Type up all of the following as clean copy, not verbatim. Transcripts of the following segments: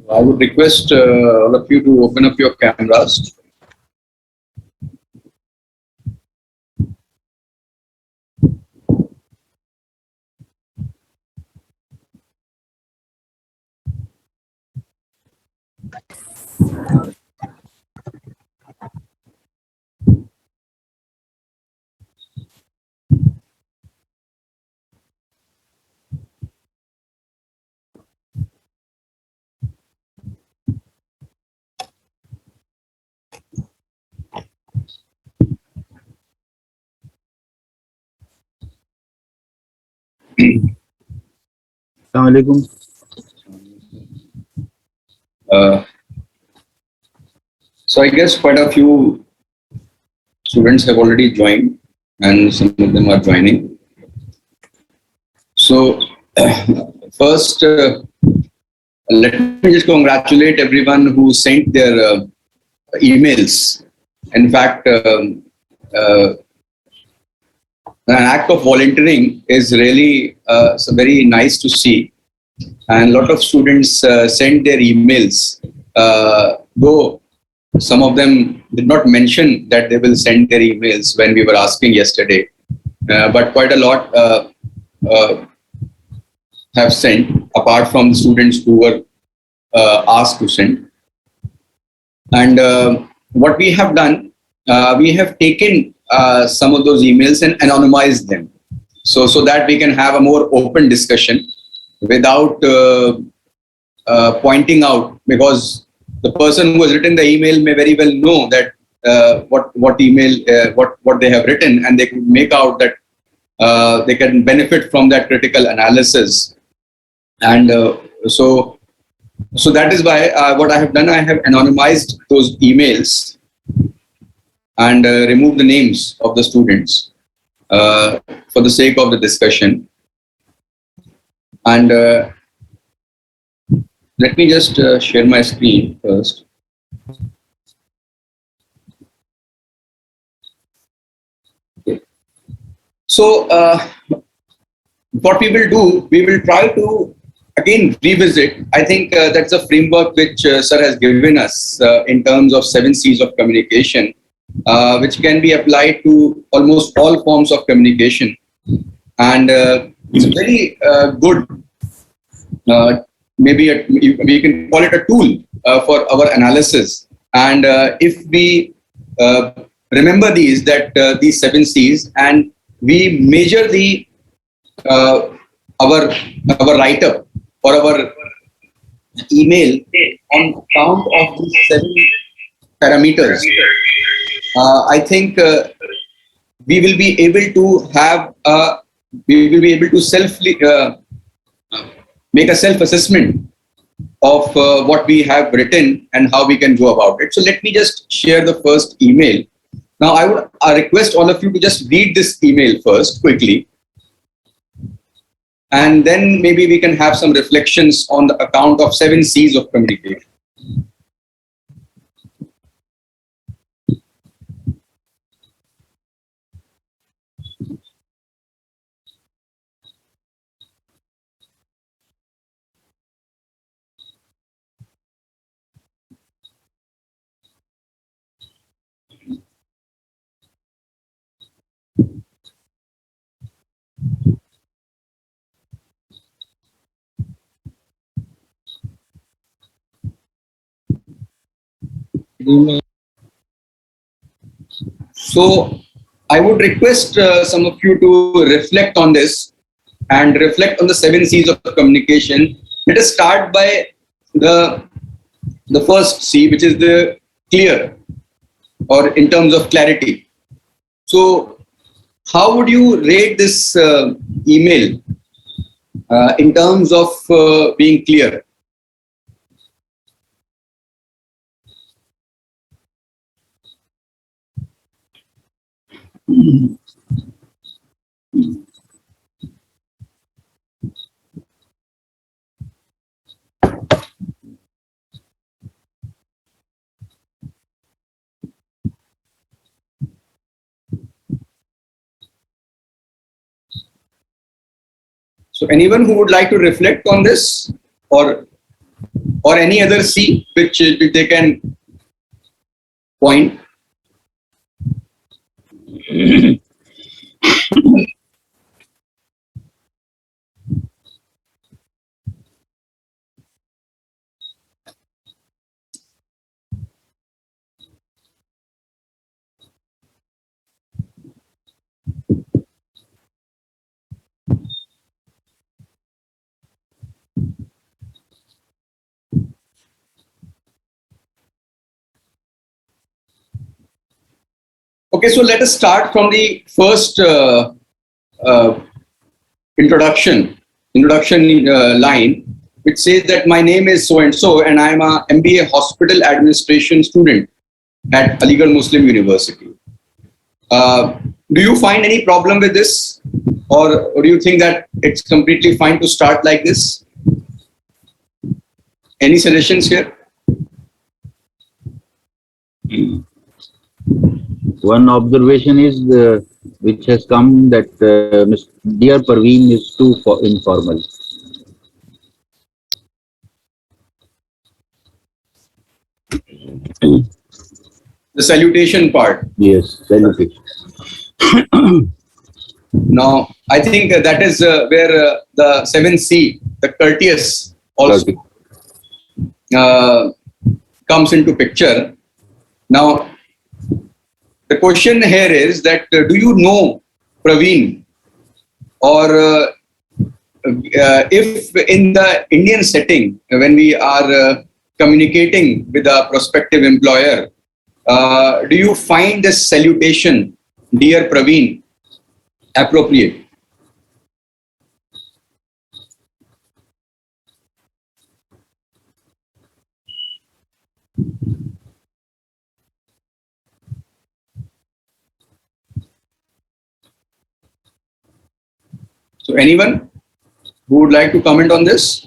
I would request all of you to open up your cameras. Assalamualaikum. Uh, so I guess quite a few students have already joined, and some of them are joining. So first, let me just congratulate everyone who sent their emails. In fact, an act of volunteering is really so very nice to see, and a lot of students sent their emails, though some of them did not mention that they will send their emails when we were asking yesterday, but quite a lot uh, have sent, apart from the students who were asked to send. And what we have done, we have taken some of those emails and anonymized them, so that we can have a more open discussion without pointing out, because the person who has written the email may very well know that what email what they have written, and they could make out that they can benefit from that critical analysis. And so that is why what I have done, I have anonymized those emails and removed the names of the students for the sake of the discussion. And let me just share my screen first. Okay. So what we will do, we will try to again revisit. I think that's a framework which Sir has given us in terms of 7 C's of communication, which can be applied to almost all forms of communication. And it's very good, maybe we can call it a tool for our analysis. And if we remember these 7 C's, and we measure the uh, our write up or our email on count of these 7 parameters, I think we will be able to have we will be able to make a self assessment of what we have written and how we can go about it. So let me just share the first email. Now I would request all of you to just read this email first quickly, and then maybe we can have some reflections on the account of 7 C's of communication. So I would request some of you to reflect on this and reflect on the 7 C's of communication. Let us start by the first C, which is the clear, or in terms of clarity. So how would you rate this email in terms of being clear? So anyone who would like to reflect on this, or or any other C which they can point? Okay, so let us start from the first uh, introduction line, which says that my name is so and so, and I am a MBA Hospital Administration student at Aligarh Muslim University. Do you find any problem with this, or do you think that it's completely fine to start like this? Any suggestions here? One observation is which has come that Dear Parveen is too informal. The salutation part. Yes, salutation. Now, I think that is where the 7C, the courteous, also comes into picture. Now, the question here is that do you know Praveen, or if in the Indian setting, when we are communicating with a prospective employer, do you find this salutation, Dear Praveen, appropriate? So anyone who would like to comment on this?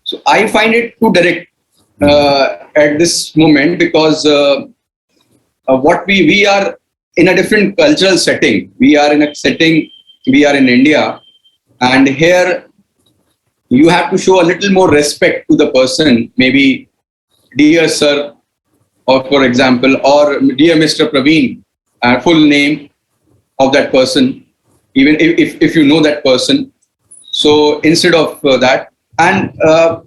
So I find it too direct at this moment, because what we are in a different cultural setting. We are in a setting, we are in India, and here you have to show a little more respect to the person, maybe dear sir, or for example, or dear Mr. Praveen, full name of that person, even if you know that person. So instead of that, and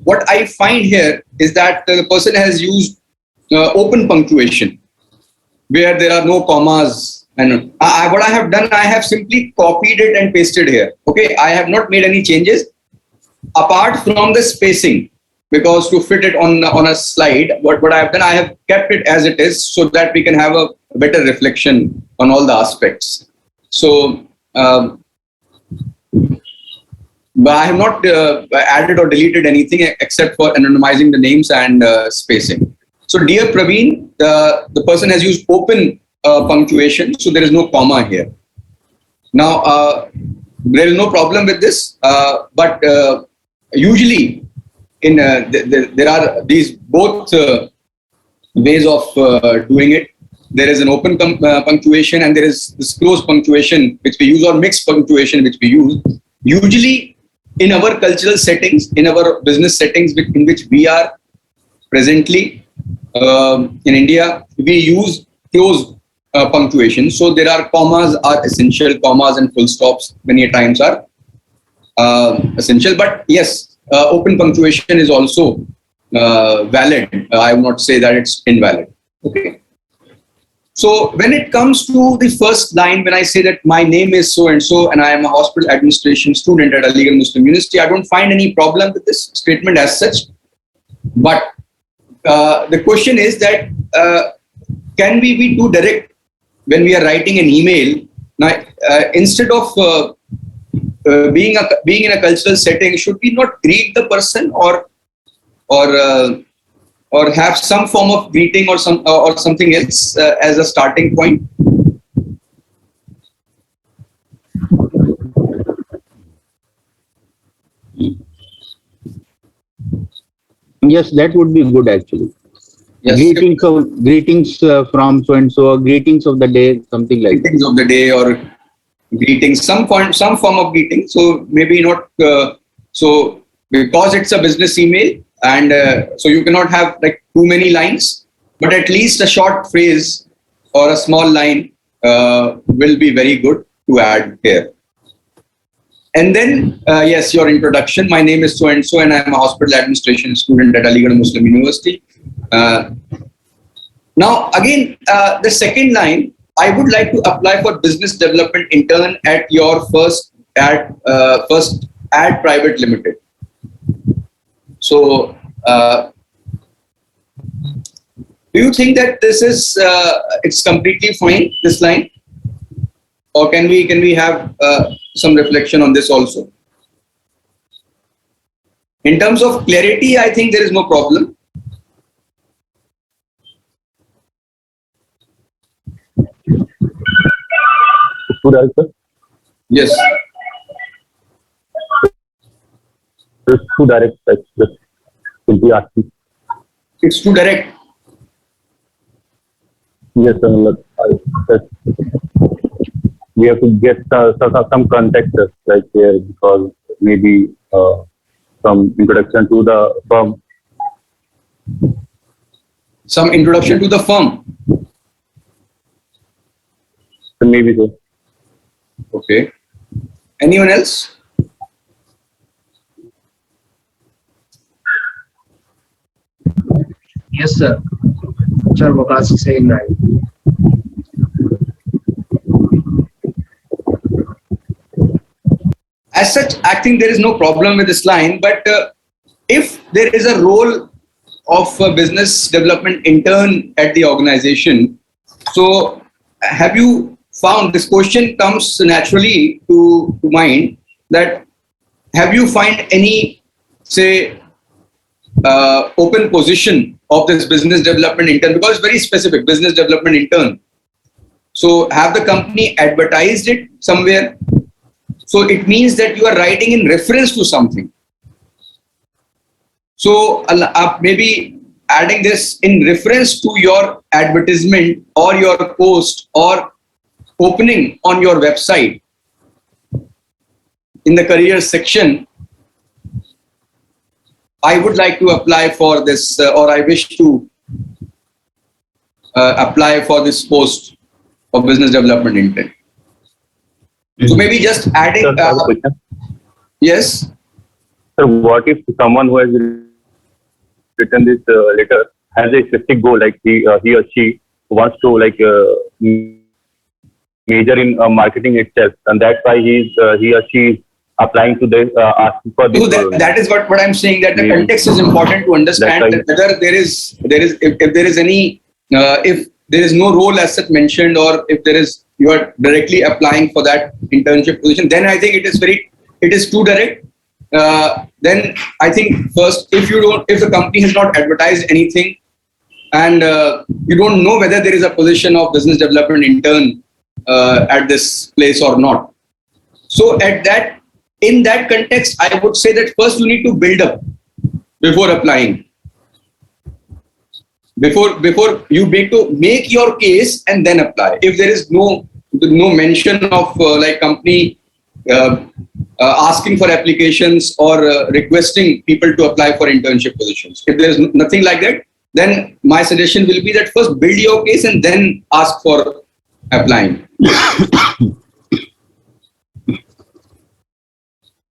what I find here is that the person has used open punctuation, where there are no commas. And what I have done, I have simply copied it and pasted here. Okay, I have not made any changes apart from the spacing, because to fit it on a slide, what I have done, I have kept it as it is, so that we can have a better reflection on all the aspects. So, but I have not added or deleted anything except for anonymizing the names and spacing. So, dear Praveen, the person has used open punctuation, so there is no comma here. Now, there is no problem with this, but usually in there are these both ways of doing it. There is an open punctuation, and there is this closed punctuation which we use, or mixed punctuation which we use. Usually in our cultural settings, in our business settings in which we are presently in India, we use closed punctuation. So there are commas are essential, commas and full stops many times are essential. But yes, open punctuation is also valid. I will not say that it's invalid. Okay. So when it comes to the first line, when I say that my name is so and so, and I am a hospital administration student at Aligarh Muslim University, I don't find any problem with this statement as such. But the question is that can we be too direct when we are writing an email? Now, instead of being in a cultural setting, should we not greet the person, or have some form of greeting or something else as a starting point? Yes, that would be good actually. Yes. greetings from so and so, or greetings of the day, something like that. Greetings of the day or greetings, some form of greeting. So maybe not. So because it's a business email, and so you cannot have like too many lines, but at least a short phrase or a small line will be very good to add here. And then, yes, your introduction. My name is so and so, and I'm a hospital administration student at Aligarh Muslim University. Now, again, the second line, I would like to apply for business development intern at your first ad private limited. So, do you think that this is it's completely fine, this line, or can we have some reflection on this also? In terms of clarity, I think there is no problem. Yes. It's too direct. Just simply asking. It's too direct. Yes, we have to get some context right here, because maybe some introduction to the firm. Some introduction to the firm. Maybe so. Okay. Anyone else? Yes, sir. Sir, Waqas is saying right. As such, I think there is no problem with this line, but if there is a role of a business development intern at the organization, so have you found, this question comes naturally to mind, that have you find any, say, open position of this business development intern, because it's very specific, business development intern. So have the company advertised it somewhere? So it means that you are writing in reference to something. So maybe adding this in reference to your advertisement or your post or opening on your website in the career section, I would like to apply for this, or I wish to apply for this post of business development intern. So maybe just adding. Sir, I have a question. Yes. So what if someone who has written this letter has a specific goal, like he or she wants to major in marketing itself, and that's why he or she is applying to this, asking for this. So that is what I'm saying, that the context is important to understand, that whether there is if there is any if there is no role as such mentioned, or if there is, you are directly applying for that internship position, then I think it is too direct. Then I think first, if the company has not advertised anything, and you don't know whether there is a position of business development intern at this place or not. So in that context, I would say that first you need to build up before applying. Before you make your case and then apply. If there is no mention of like company asking for applications or requesting people to apply for internship positions, if there is nothing like that, then my suggestion will be that first build your case and then ask for applying.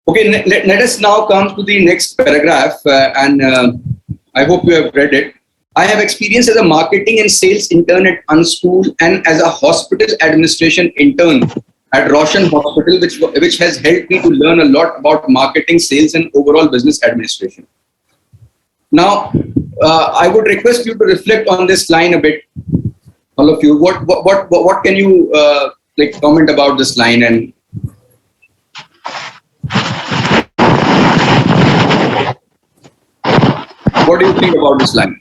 Okay, let us now come to the next paragraph, and I hope you have read it. I have experience as a marketing and sales intern at Unschool and as a hospital administration intern at Roshan Hospital, which has helped me to learn a lot about marketing, sales, and overall business administration. Now, I would request you to reflect on this line a bit, all of you. What can you like comment about this line, and what do you think about this line?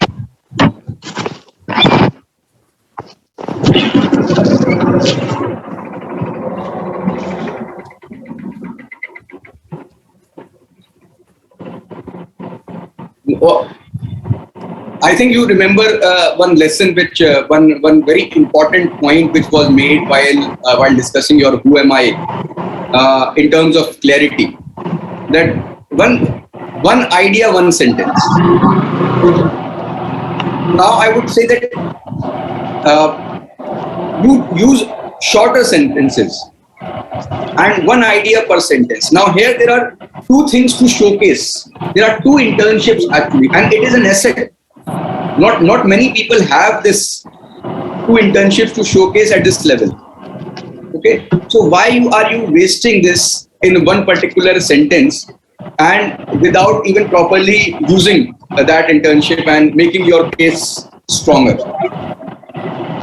I think you remember one lesson, which one very important point which was made while discussing your who am I in terms of clarity. That one idea, one sentence. Now I would say that you use shorter sentences and one idea per sentence. Now here there are two things to showcase. There are two internships actually, and it is an asset. Not many people have this two internships to showcase at this level. Okay, so why are you wasting this in one particular sentence and without even properly using that internship and making your case stronger?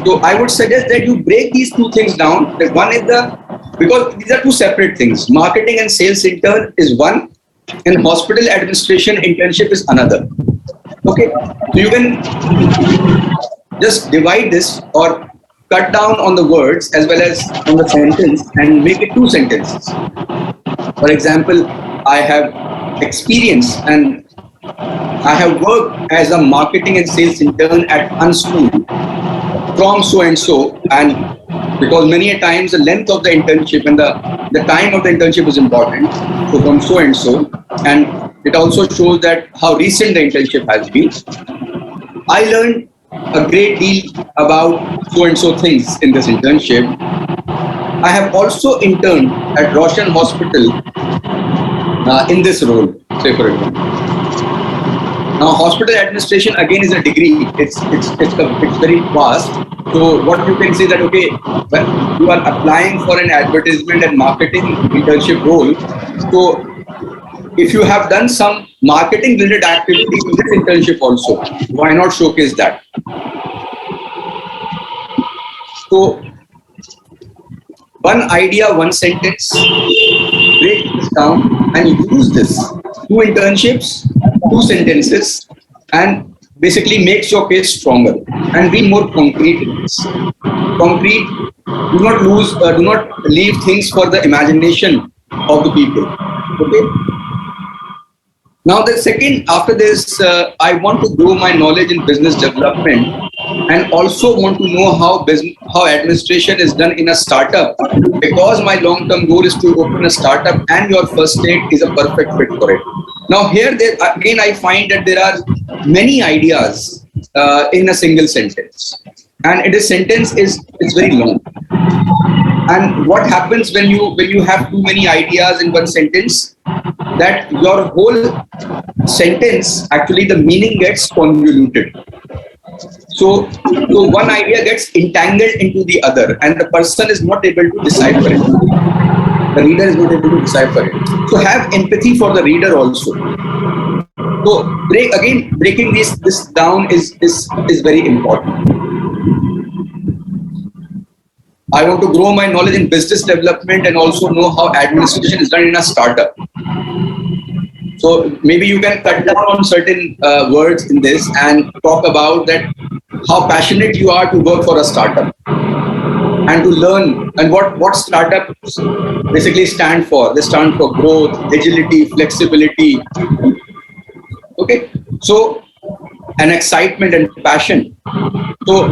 So I would suggest that you break these two things down. That one is because these are two separate things. Marketing and sales intern is one, and hospital administration internship is another. Okay, so you can just divide this or cut down on the words as well as on the sentence and make it two sentences. For example, I have experience and I have worked as a marketing and sales intern at Unschool from so and so, and because many a times the length of the internship and the time of the internship is important. So from so and so, and it also shows that how recent the internship has been. I learned a great deal about so and so things in this internship. I have also interned at Roshan Hospital in this role, say for example. Now, hospital administration again is a degree. It's very vast. So what you can say that, okay, when you are applying for an advertisement and marketing internship role, so if you have done some marketing related activity in this internship also, why not showcase that? So one idea, one sentence, break this down and use this. Two internships, two sentences, and basically makes your case stronger and be more concrete in this. Concrete, do not leave things for the imagination of the people. Okay. Now the second, after this, I want to grow my knowledge in business development and also want to know how administration is done in a startup, because my long-term goal is to open a startup and your first aid is a perfect fit for it. Now here again I find that there are many ideas in a single sentence, and the sentence is very long. And what happens when you have too many ideas in one sentence, that your whole sentence, actually the meaning gets convoluted. So one idea gets entangled into the other and the person is not able to decipher it. The reader is not able to decipher it. So have empathy for the reader also. So breaking this down is very important. I want to grow my knowledge in business development and also know how administration is done in a startup. So maybe you can cut down on certain words in this and talk about that how passionate you are to work for a startup and to learn, and what startups basically stand for. They stand for growth, agility, flexibility. Okay, so an excitement and passion. So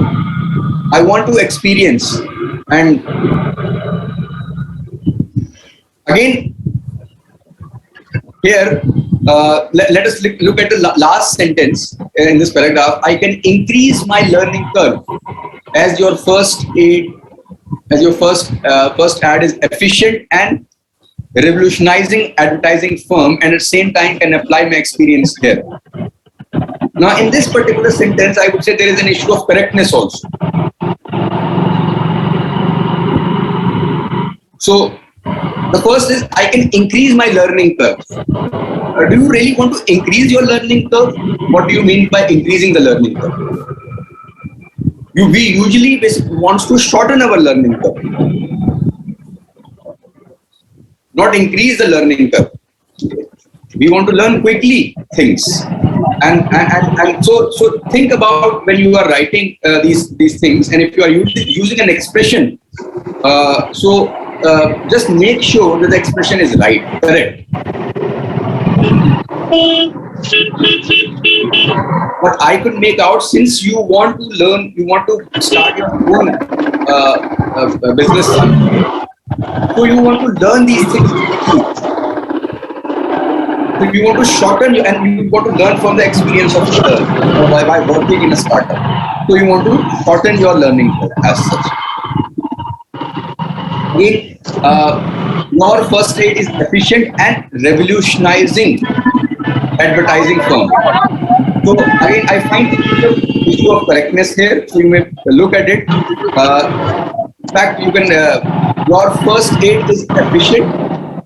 I want to experience, and again here let us look at the last sentence in this paragraph. I can increase my learning curve as your first ad is efficient and revolutionizing advertising firm, and at the same time can apply my experience here. Now in this particular sentence, I would say there is an issue of correctness also. So the first is I can increase my learning curve. Do you really want to increase your learning curve? What do you mean by increasing the learning curve? We usually want to shorten our learning curve, not increase the learning curve. We want to learn quickly things, and so think about when you are writing these things, and if you are using an expression, just make sure that the expression is right, correct. What I could make out, since you want to learn, you want to start your own business someday, so you want to learn these things. So you want to shorten and you want to learn from the experience of others by working in a startup. So you want to shorten your learning curve as such. Again, your first aid is efficient and revolutionizing advertising firm. So again, I find the issue of correctness here. So you may look at it. In fact, you can. Your first aid is efficient,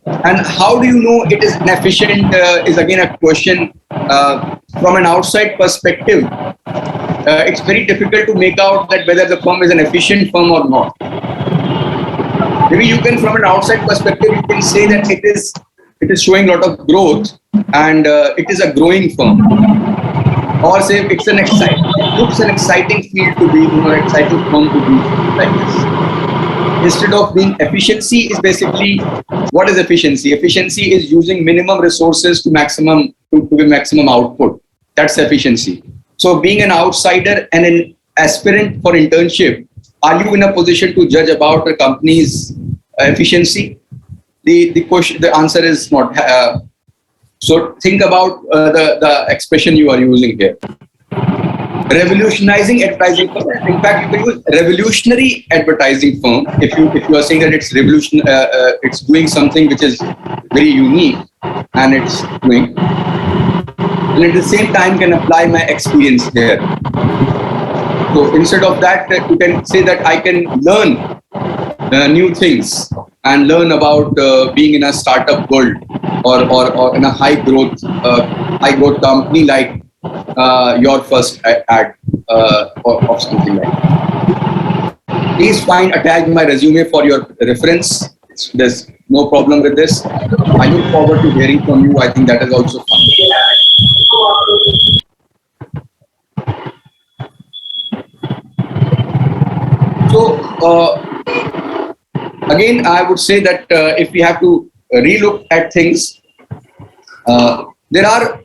and how do you know it is inefficient? Is again a question from an outside perspective. It's very difficult to make out that whether the firm is an efficient firm or not. Maybe you can, from an outside perspective, you can say that it is showing a lot of growth and it is a growing firm. Or say it's an exciting field to be in or exciting firm to be like this. Instead of being efficiency is basically, what is efficiency? Efficiency is using minimum resources to maximum output. That's efficiency. So being an outsider and an aspirant for internship, are you in a position to judge about a company's efficiency? The answer is not. So think about the expression you are using here. Revolutionizing advertising firm. In fact, you can use revolutionary advertising firm if you are saying that it's revolution. It's doing something which is very unique, and it's doing. And at the same time, can apply my experience here. So instead of that, you can say that I can learn new things and learn about being in a startup world or in a high growth company like your first ad or something like that. Please attach my resume for your reference. There's no problem with this. I look forward to hearing from you. I think that is also fun. So again, I would say that if we have to relook at things, there are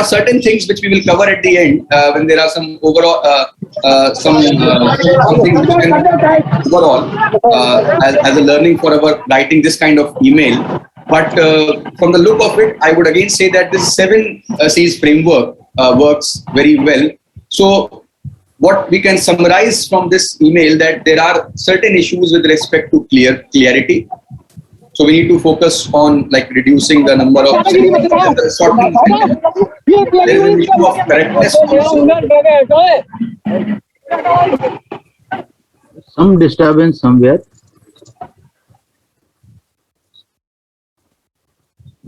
certain things which we will cover at the end when there are some overall some things which can overall as a learning for our writing this kind of email. But from the look of it, I would again say that this 7 C's framework works very well. So what we can summarize from this email, that there are certain issues with respect to clarity. So we need to focus on like reducing the number of sentences, shortening sentences. There is an issue of correctness also. Some disturbance somewhere.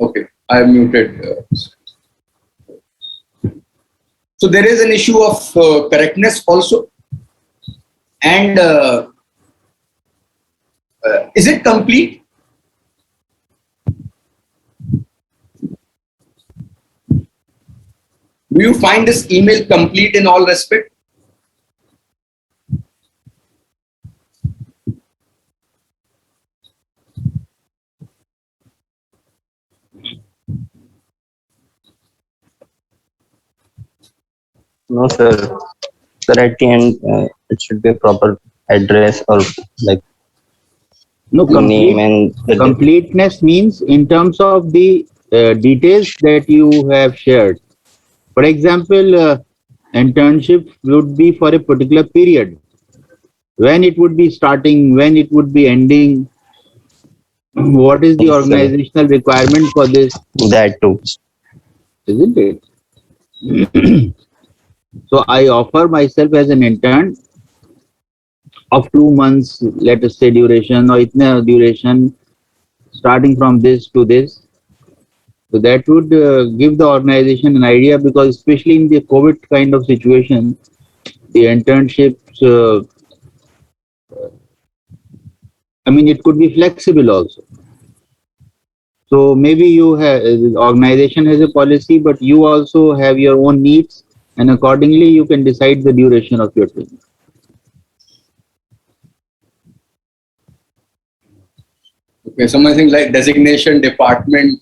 Okay, I have muted. So there is an issue of correctness also. And is it complete? Do you find this email complete in all respect? No, sir. Sir, at the end, it should be a proper address or like No, name and the completeness means in terms of the details that you have shared. For example, internship would be for a particular period. When it would be starting, when it would be ending, what is the organizational requirement for this? that too. Isn't it? So I offer myself as an intern of 2 months, let us say duration, or itna duration, starting from this to this. So that would give the organization an idea, because especially in the COVID kind of situation, the internships, I mean, it could be flexible also. So maybe you have, the organization has a policy, but you also have your own needs, and accordingly you can decide the duration of your training. Okay, something like designation, department.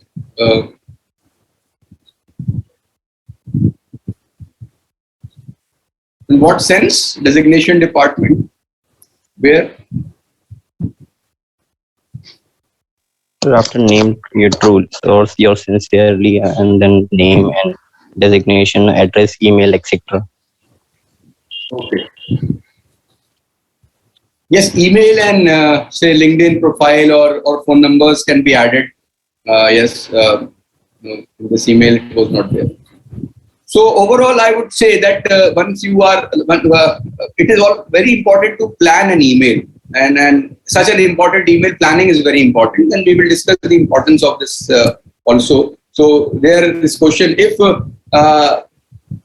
In what sense? Designation department. Where? After name your true source, your sincerely, and then name and designation, address, email, etc. Okay. Yes, email and say LinkedIn profile or phone numbers can be added. Yes, in this email it was not there. So overall, I would say that once you are, it is all very important to plan an email, and such an important email planning is very important, and we will discuss the importance of this also. So there is this question: if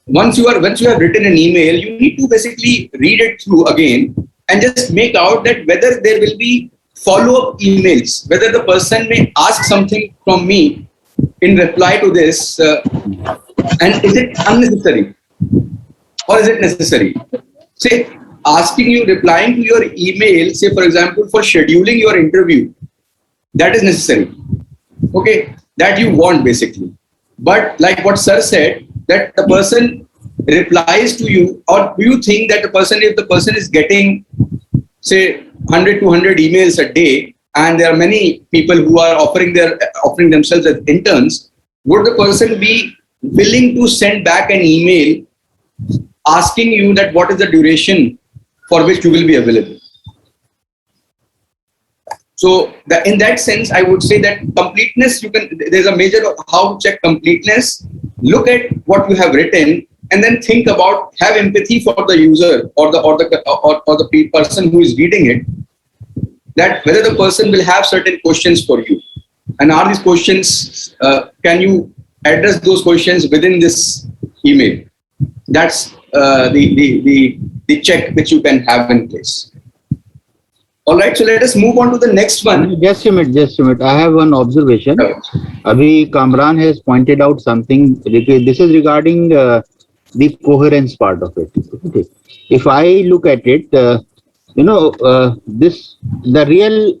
once you have written an email, you need to basically read it through again and just make out that whether there will be follow-up emails, whether the person may ask something from me in reply to this, and is it unnecessary or is it necessary? Say, asking you, replying to your email, say for example, for scheduling your interview, that is necessary. Okay, that you want basically. But like what sir said, that the person replies to you, or do you think that if the person is getting, say, 100 to 100 emails a day, and there are many people who are offering themselves as interns, would the person be willing to send back an email asking you that what is the duration for which you will be available? So in that sense, I would say that completeness, there's a measure of how to check completeness. Look at what you have written and then think about, have empathy for the user or the person who is reading it, that whether the person will have certain questions for you. And are these questions, can you address those questions within this email? That's the check which you can have in place. All right, so let us move on to the next one. Just a minute. I have one observation. Abhi Kamran has pointed out something. This is regarding the coherence part of it. Okay. If I look at it, the real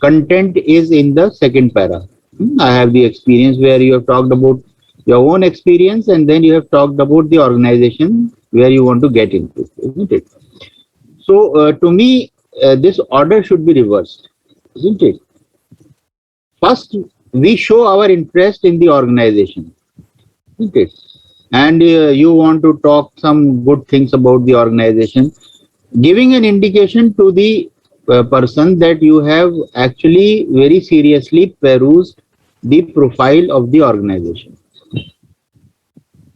content is in the second para. I have the experience where you have talked about your own experience, and then you have talked about the organization where you want to get into, isn't it? So to me, this order should be reversed, isn't it? First, we show our interest in the organization, isn't it? And you want to talk some good things about the organization, giving an indication to the person that you have actually very seriously perused the profile of the organization.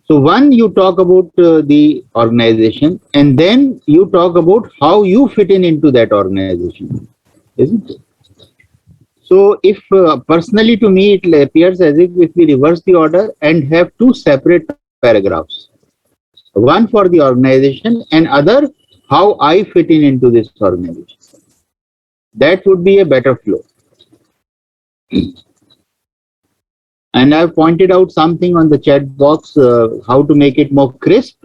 So one, you talk about the organization, and then you talk about how you fit into that organization, isn't it? So if personally to me it appears as if we reverse the order and have two separate paragraphs, one for the organization and other how I fit into this organization, that would be a better flow. And I've pointed out something on the chat box, how to make it more crisp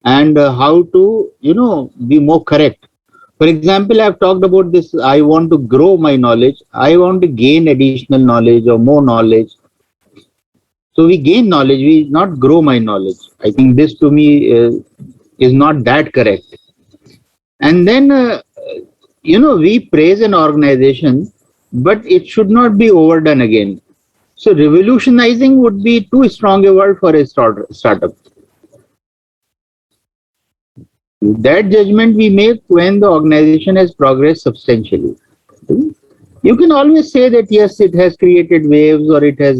and how to, be more correct. For example, I've talked about this, I want to grow my knowledge. I want to gain additional knowledge or more knowledge. So we gain knowledge, we not grow my knowledge. I think this to me is not that correct. And then, we praise an organization, but it should not be overdone again. So revolutionizing would be too strong a word for a startup. That judgment we make when the organization has progressed substantially. You can always say that yes, it has created waves, or it has,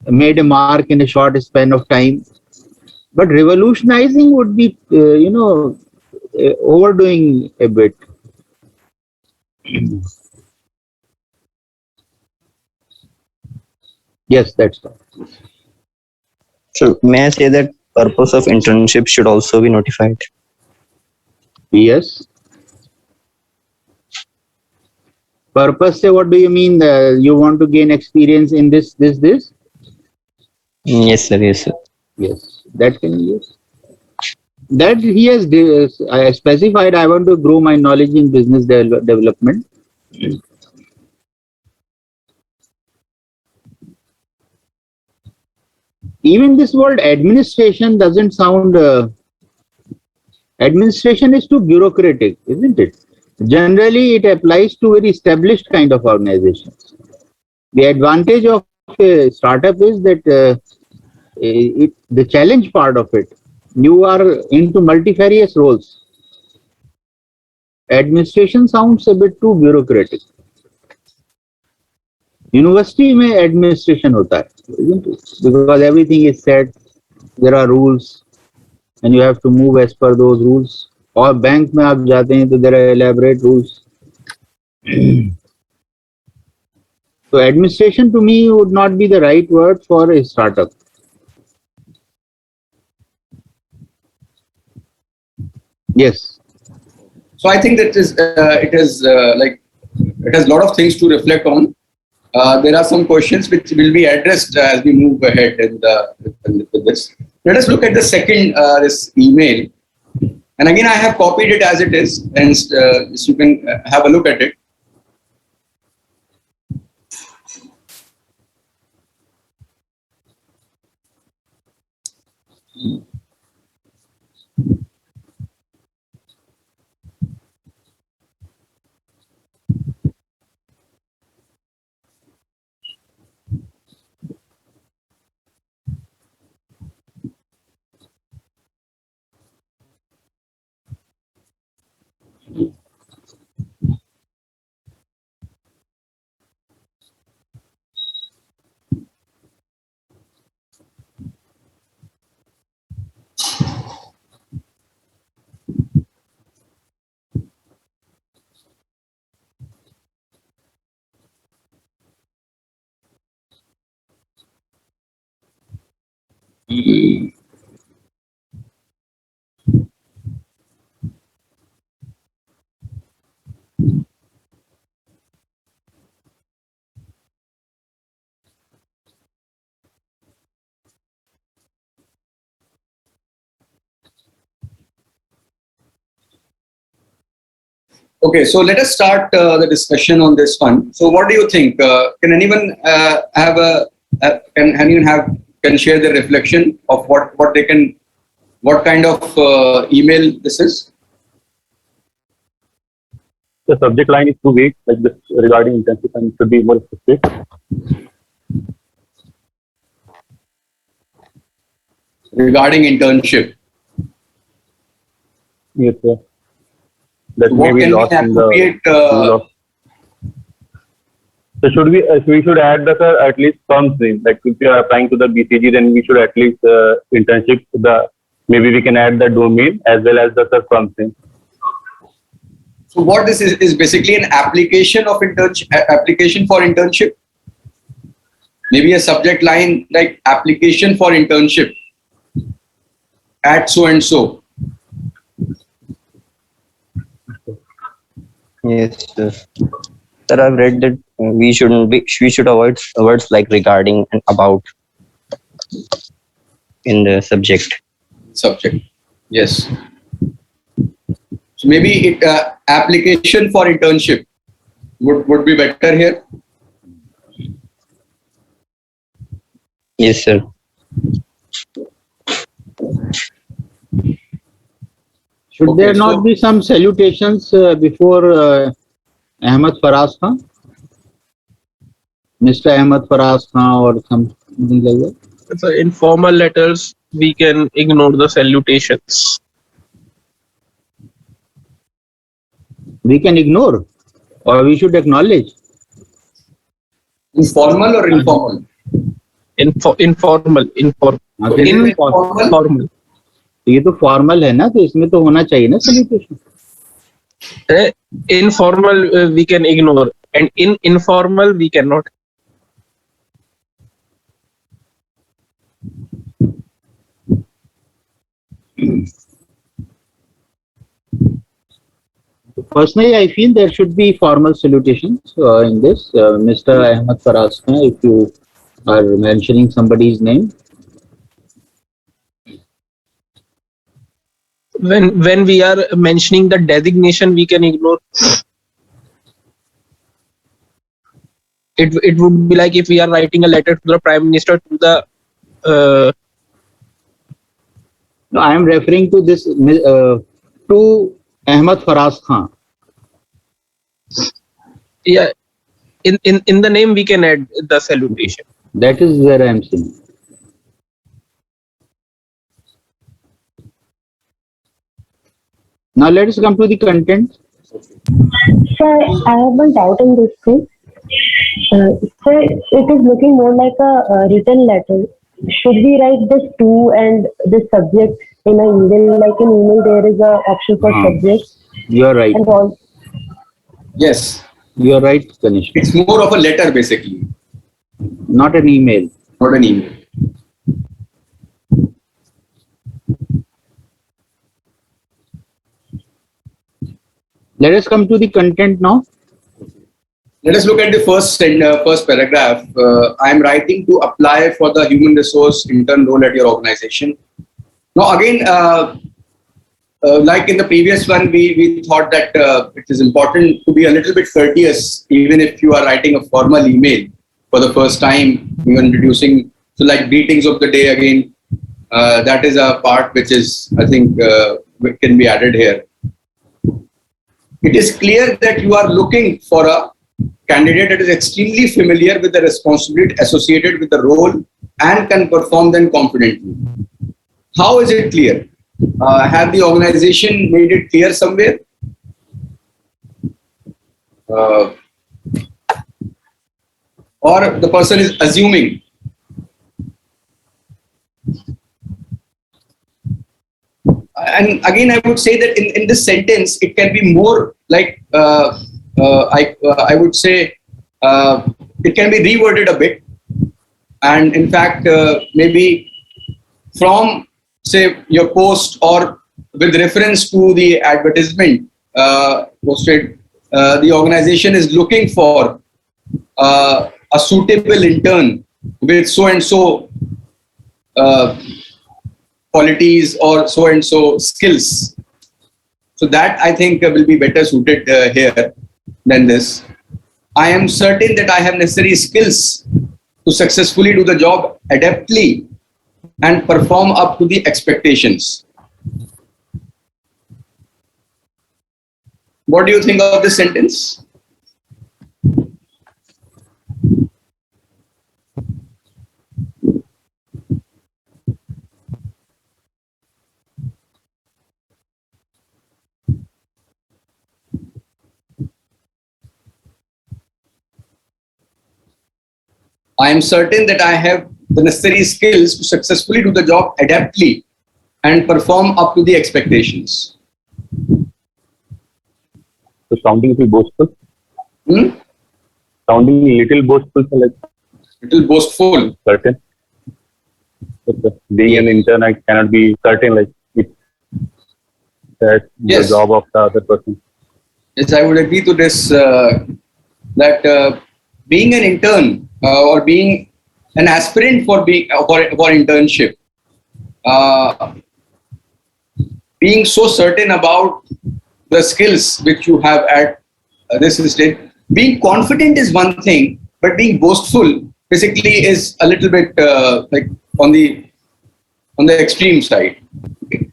made a mark in a short span of time. But revolutionizing would be, overdoing a bit. Yes, that's all. So may I say that purpose of internship should also be notified? Yes. Purpose, say, what do you mean? You want to gain experience in this? Yes, sir. Yes, sir. Yes, that can be used. That he has specified, I want to grow my knowledge in business development. Even this word administration doesn't sound. Administration is too bureaucratic, isn't it? Generally, it applies to very established kind of organizations. The advantage of a startup is that the challenge part of it, you are into multifarious roles. Administration sounds a bit too bureaucratic. University में administration होता है, isn't it? Because everything is set, there are rules, and you have to move as per those rules. और bank में आप जाते हैं तो there are elaborate rules. So administration to me would not be the right word for a startup. Yes. So I think that it has a lot of things to reflect on. There are some questions which will be addressed as we move ahead with this. Let us look at the second this email, and again I have copied it as it is, and you can have a look at it. Okay, so let us start the discussion on this one. So, what do you think? Can anyone can share their reflection of what kind of email this is? The subject line is too vague, like this regarding internship, and should be more specific. Regarding internship. Yes, sir. That What may be can lost we in the appropriate? So should we should add the at least firm's name. Like if you are applying to the BCG, then we should at least internship. Maybe we can add the domain as well as the firm's name. So what this is basically an application of application for internship. Maybe a subject line like application for internship at so and so. Yes, sir. Sir, I've read that we should avoid words like regarding and about in the subject. Yes. So maybe application for internship would be better here. Yes, sir. Should Okay, there not be some salutations before Ahmed Faraz Khan? Mr. Ahmed Faraz Khan or something like that? So in formal letters, we can ignore the salutations. We can ignore or we should acknowledge. Informal or informal? Informal. Okay. Informal. ये तो formal है ना, तो इसमें तो होना चाहिए ना salutation. Informal we can ignore, and in informal we cannot. Personally, I feel there should be formal salutations in this. Mr. Ahmed Faraz Khan, if you are mentioning somebody's name. When we are mentioning the designation, we can ignore. It would be like if we are writing a letter to the Prime Minister, to the No, I am referring to this to Ahmad Faraz Khan. Yeah, in the name we can add the salutation. That is where I am saying. Now let us come to the content. Sir, I have one doubt in this thing. Sir, it is looking more like a written letter. Should we write this to and this subject in an email? Like in email, there is a option for subject You are right. and all. Yes, You are right, Kanishka. it's more of a letter basically, Not an email. not an email. Let us come to the content now. Let us look at the first paragraph. I am writing to apply for the human resource intern role at your organization. Now, again, like in the previous one, we thought that it is important to be a little bit courteous, even if you are writing a formal email for the first time, you are introducing, so like greetings of the day again. That is a part which is, I think, can be added here. It is clear that you are looking for a candidate that is extremely familiar with the responsibility associated with the role and can perform them confidently. How is it clear? Have the organization made it clear somewhere? Or the person is assuming? And again, I would say that in this sentence, it can be more like, I would say, it can be reworded a bit. And in fact, maybe from, say, your post or with reference to the advertisement posted, the organization is looking for a suitable intern with so-and-so qualities or so-and-so skills. So that I think will be better suited here than this. I am certain that I have necessary skills to successfully do the job adeptly and perform up to the expectations. What do you think of this sentence? I am certain that I have the necessary skills to successfully do the job adeptly and perform up to the expectations. So sounding little boastful. Sounding little boastful, so like Little boastful. certain. But being an intern, I cannot be certain like it's that's Yes. the job of the other person. Yes, I would agree to this, that being an intern or being an aspirant for internship, being so certain about the skills which you have at this stage, being confident is one thing, but being boastful basically is a little bit like on the extreme side. Okay.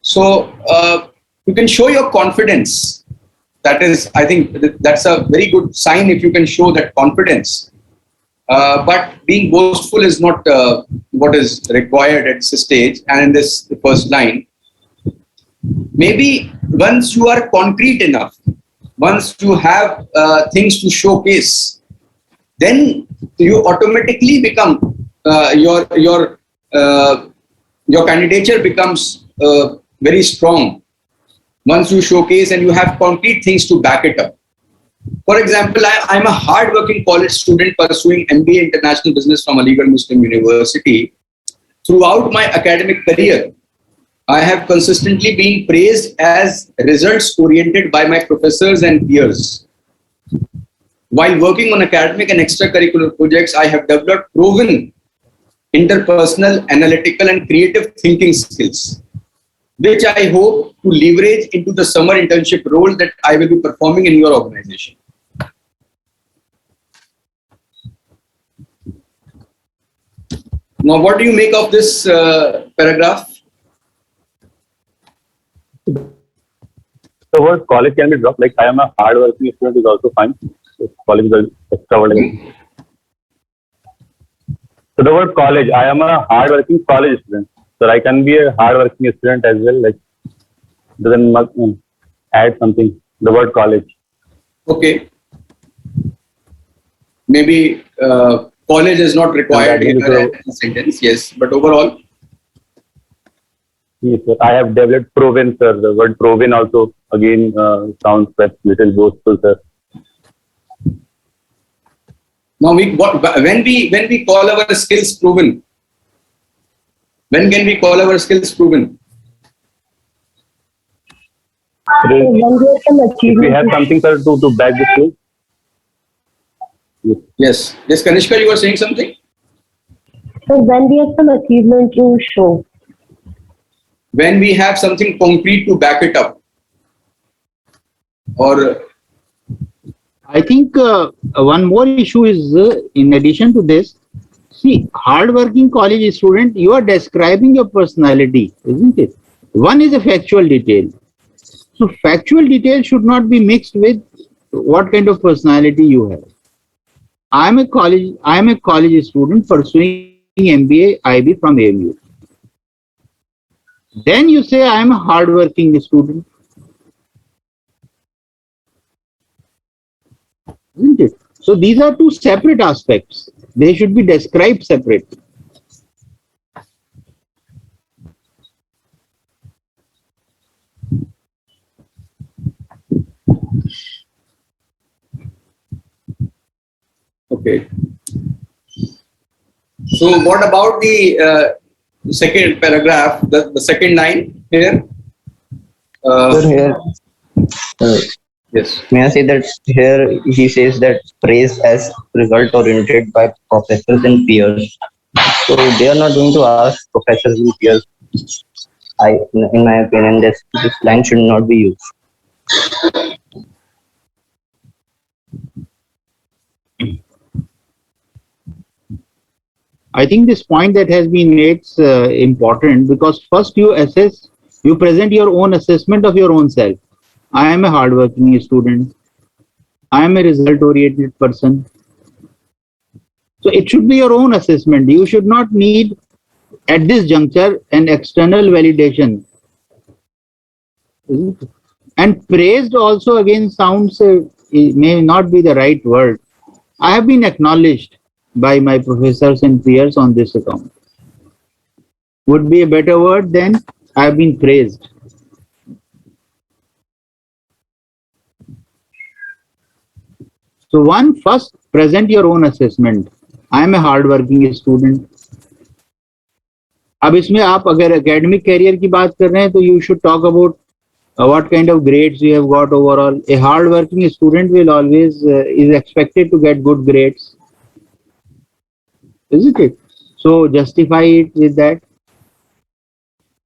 So you can show your confidence. That is, I think that's a very good sign if you can show that confidence. But being boastful is not what is required at this stage and in this first line. Maybe once you are concrete enough, once you have things to showcase, then you automatically become your candidature becomes very strong. Once you showcase and you have concrete things to back it up. For example, I'm a hard-working college student pursuing MBA International Business from Aligarh Muslim University. Throughout my academic career, I have consistently been praised as results-oriented by my professors and peers. While working on academic and extracurricular projects, I have developed proven interpersonal, analytical, and creative thinking skills, which I hope to leverage into the summer internship role that I will be performing in your organization. Now, what do you make of this paragraph? The word college can be dropped. Like I am a hard-working student is also fine. So college is an extra word again. So the word college, I am a hard-working college student. So I can be a hard-working student as well. Like doesn't add something. The word college. Okay. Maybe college is not required in a sentence. Yes, but overall. Yes, sir. I have developed proven, sir. The word proven also again sounds that little boastful, sir. Now, when we call our skills proven, when can we call our skills proven? When we have some If we have achievement, something, sir, to back the skill. Yes. Yes, Kanishka, you were saying something? so when we have some achievement to show. When we have something concrete to back it up. Or I think one more issue is, in addition to this, see, hardworking college student, you are describing your personality, isn't it? One is a factual detail. So factual detail should not be mixed with what kind of personality you have. I am a college student pursuing MBA IB from AMU. Then you say I am a hardworking student. Isn't it? So these are two separate aspects. They should be described separate. okay. So what about the second paragraph, the second line here? Sir, here, Yes. may I say that here he says that praise as result oriented by professors and peers. So they are not going to ask professors and peers. In my opinion, this line should not be used. I think this point that has been made is important, because first you present your own assessment of your own self. I am a hardworking student. I am a result-oriented person. So it should be your own assessment. You should not need, at this juncture, an external validation. And praised also again sounds, may not be the right word. I have been acknowledged by my professors and peers on this account. Would be a better word than I have been praised. So one, first present your own assessment. I am a hardworking student. अब इसमें आप अगर academic career की बात कर रहे हैं तो you should talk about what kind of grades you have got overall. A hardworking student will always is expected to get good grades, isn't it? So justify it with that.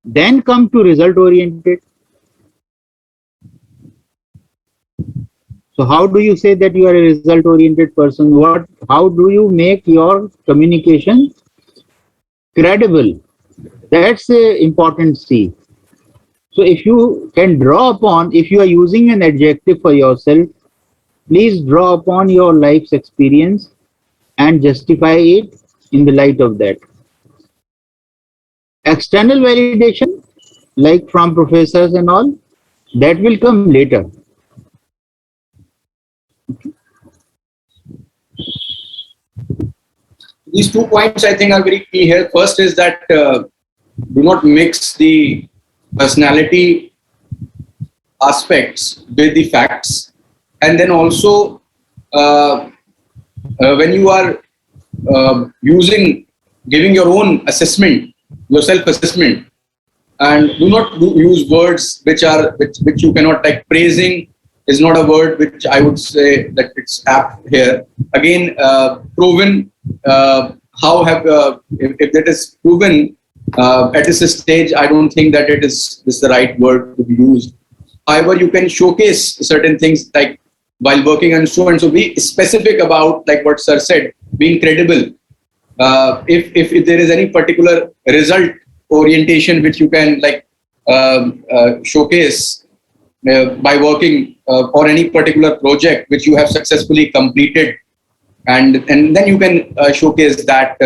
Then come to result oriented. So how do you say that you are a result oriented person? How do you make your communication credible? That's the important C. So if you can draw upon, if you are using an adjective for yourself, please draw upon your life's experience and justify it in the light of that. External validation, like from professors and all, that will come later. These 2 points I think are very key here. First is that do not mix the personality aspects with the facts, and then also when you are giving your own assessment, your self-assessment, and do not use words which you cannot, like praising is not a word which I would say that it's apt here. Again, proven, if that is proven at this stage, I don't think that this is the right word to be used. However, you can showcase certain things like while working and so be specific about, like what sir said, being credible. if there is any particular result orientation which you can like showcase by working or any particular project which you have successfully completed, and then you can showcase that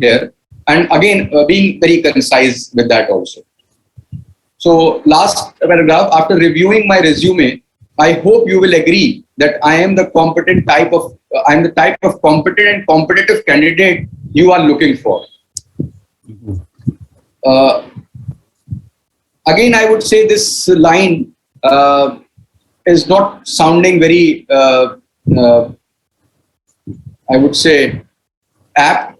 here, and again being very concise with that also. So last paragraph, after reviewing my resume, I hope you will agree that I am the type of competent and competitive candidate you are looking for. Again, I would say this line is not sounding very, I would say, apt,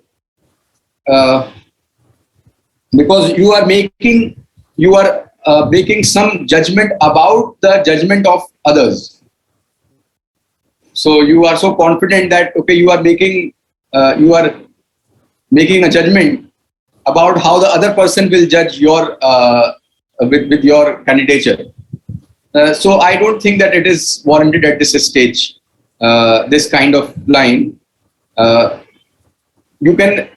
because you are making some judgment about the judgment of others. So you are so confident that okay, you are making a judgment about how the other person will judge your with your candidature. So I don't think that it is warranted at this stage. This kind of line, you can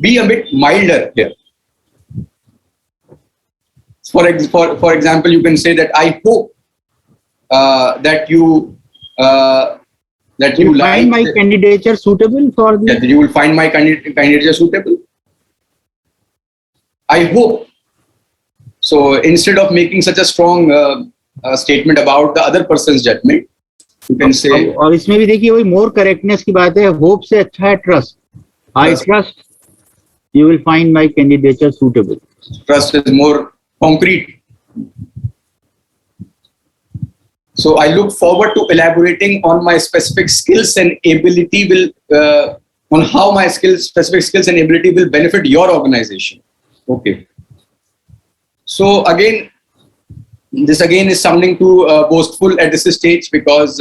be a bit milder here. For example, you can say that I hope that you find my candidature suitable for the. Yeah, you will find my candidature suitable. I hope. So instead of making such a strong statement about the other person's judgment, you can say. और इसमें भी देखिए वही more correctness की बात है. Hope से अच्छा है trust. I trust you will find my candidature suitable. Trust is more concrete. So I look forward to elaborating on my specific skills and ability on how my specific skills and ability will benefit your organization. Okay. So again, this again is sounding too boastful at this stage, because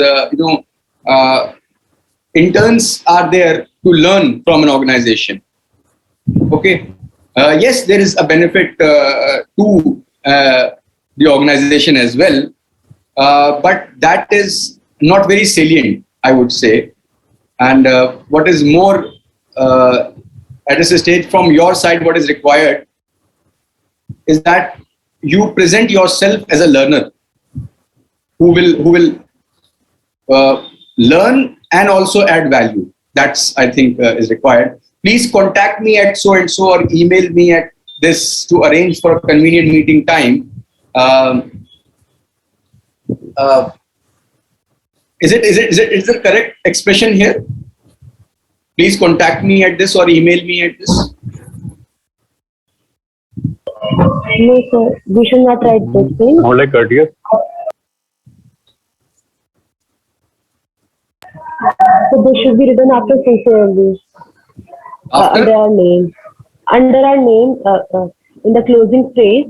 interns are there to learn from an organization. Okay. Yes, there is a benefit to the organization as well, but that is not very salient, I would say. And what is more, at this stage from your side, what is required is that you present yourself as a learner who will learn and also add value. That's, I think, is required. Please contact me at so and so, or email me at this to arrange for a convenient meeting time. Is it the correct expression here? Please contact me at this or email me at this. No, sir. We should not write this thing. More like courteous. So this should be written after sincerely. Under our name. Under our name, in the closing phrase,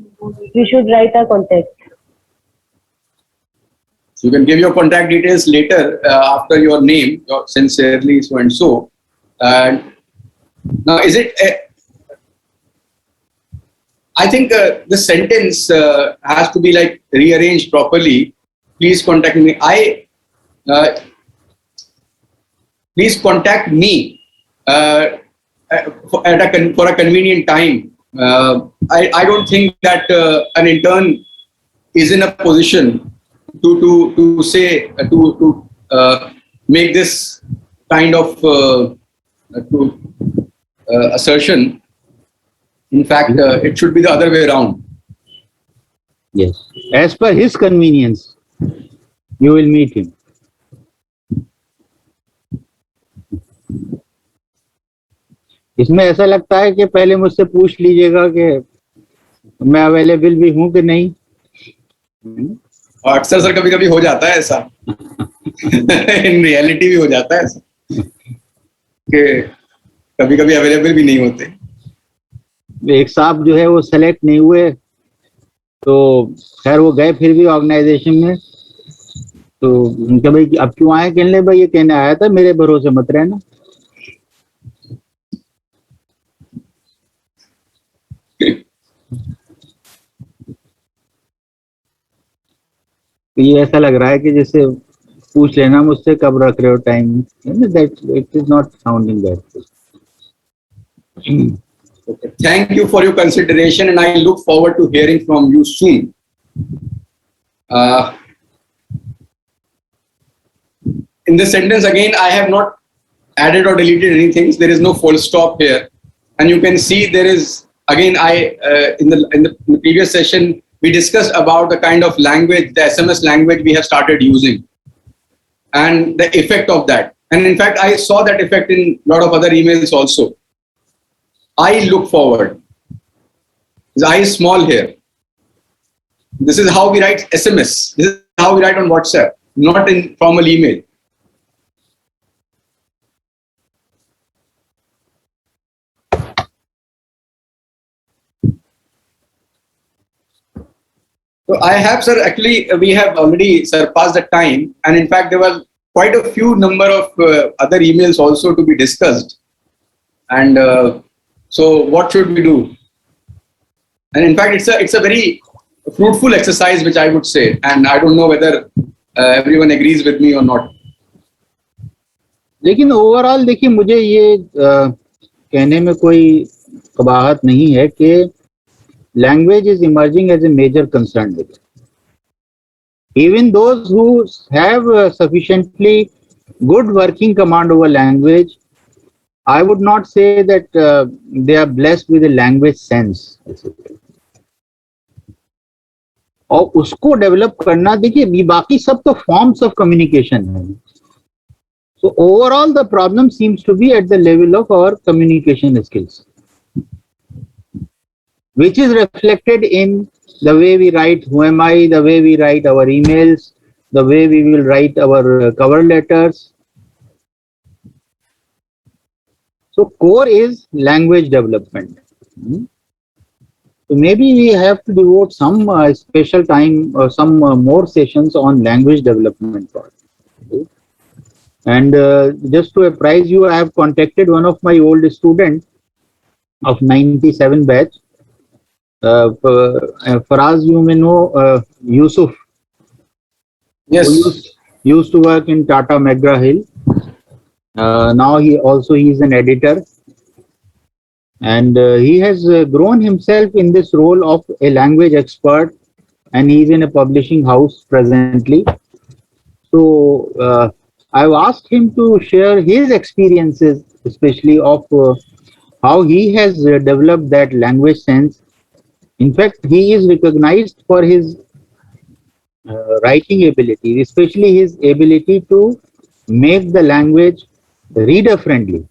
we should write our contact. So you can give your contact details later after your name, your sincerely so and so. And now, is it? I think the sentence has to be like rearranged properly. Please contact me. Please contact me for a convenient time. I don't think that an intern is in a position to say to make this kind of assertion. In fact, it should be the other way around. Yes, as per his convenience, you will meet him. इसमें ऐसा लगता है कि पहले मुझसे पूछ लीजिएगा कि मैं अवेलेबल भी हूं कि नहीं. और अक्सर सर कभी कभी हो जाता है ऐसा. इन रियलिटी भी हो जाता है ऐसा कि कभी कभी अवेलेबल भी नहीं होते. एक साहब जो है वो सेलेक्ट नहीं हुए, तो खैर वो गए फिर भी ऑर्गेनाइजेशन में, तो उनके भाई अब क्यों आए, कहने भाई ये कहने आया था मेरे भरोसे मत रहना. ये ऐसा लग रहा है कि जैसे पूछ लेना मुझसे कब रख रहे हो time. That it is not sounding that. Okay. Thank you for your consideration, and I look forward to hearing from you soon. In this sentence again, I have not added or deleted anything. There is no full stop here, and you can see there is again. In the previous session we discussed about the kind of language, the SMS language we have started using, and the effect of that. And in fact, I saw that effect in a lot of other emails also. I look forward. The I is small here. This is how we write SMS. This is how we write on WhatsApp, not in formal email. So I have, sir, actually, we have already surpassed the time. And in fact, there were quite a few number of other emails also to be discussed. And so what should we do? And in fact, it's a very fruitful exercise, which I would say. And I don't know whether everyone agrees with me or not. लेकिन overall देखिए, मुझे ये कहने में कोई कबाहत नहीं है कि language is emerging as a major concern. Even those who have sufficiently good working command over language, I would not say that they are blessed with a language sense. और उसको डेवलप करना, देखिए बाकी सब तो फॉर्म्स ऑफ कम्युनिकेशन है. So overall the problem seems to be at the level of our communication skills, which is reflected in the way we write who am I, the way we write our emails, the way we will write our cover letters. So core is language development. So maybe we have to devote some special time or some more sessions on language development part. And just to apprise you, I have contacted one of my old students of 97 batch. Faraz, you may know Yusuf. Yes. Who used to work in Tata McGraw Hill. Now he is an editor, and he has grown himself in this role of a language expert, and he is in a publishing house presently. So I've asked him to share his experiences, especially of how he has developed that language sense. In fact, he is recognized for his writing ability, especially his ability to make the language reader friendly.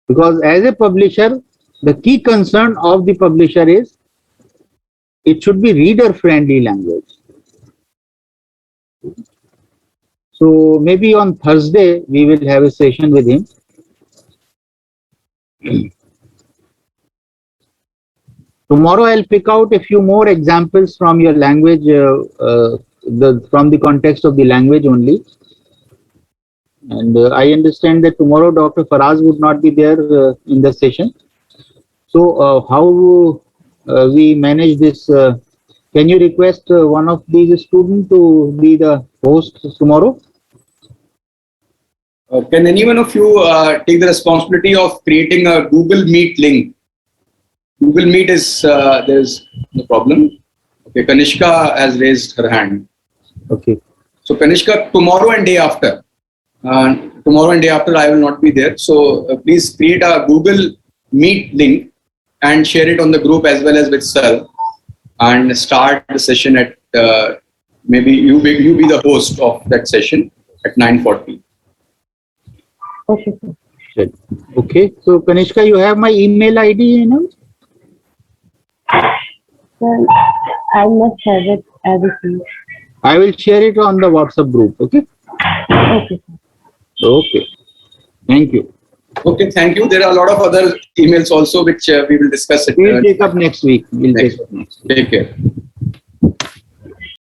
Because as a publisher, the key concern of the publisher is it should be reader friendly language. So maybe on Thursday we will have a session with him. Tomorrow I'll pick out a few more examples from your language, from the context of the language only. And I understand that tomorrow Dr. Faraz would not be there in the session. So how we manage this? Can you request one of these students to be the host tomorrow? Can any one of you take the responsibility of creating a Google Meet link? Google Meet is, there's no problem. Okay, Kanishka has raised her hand. Okay. So Kanishka, tomorrow and day after. Tomorrow and day after I will not be there. So please create a Google Meet link and share it on the group as well as with Sir, and start the session at maybe you be the host of that session at 9:40. Okay. Okay. So Kanishka, you have my email ID, you know? Well, I must have it as it is. I will share it on the WhatsApp group. Okay. Okay. Okay. Thank you. Okay, thank you. There are a lot of other emails also which we will discuss. We'll take up next week. We'll take up next week. Take care.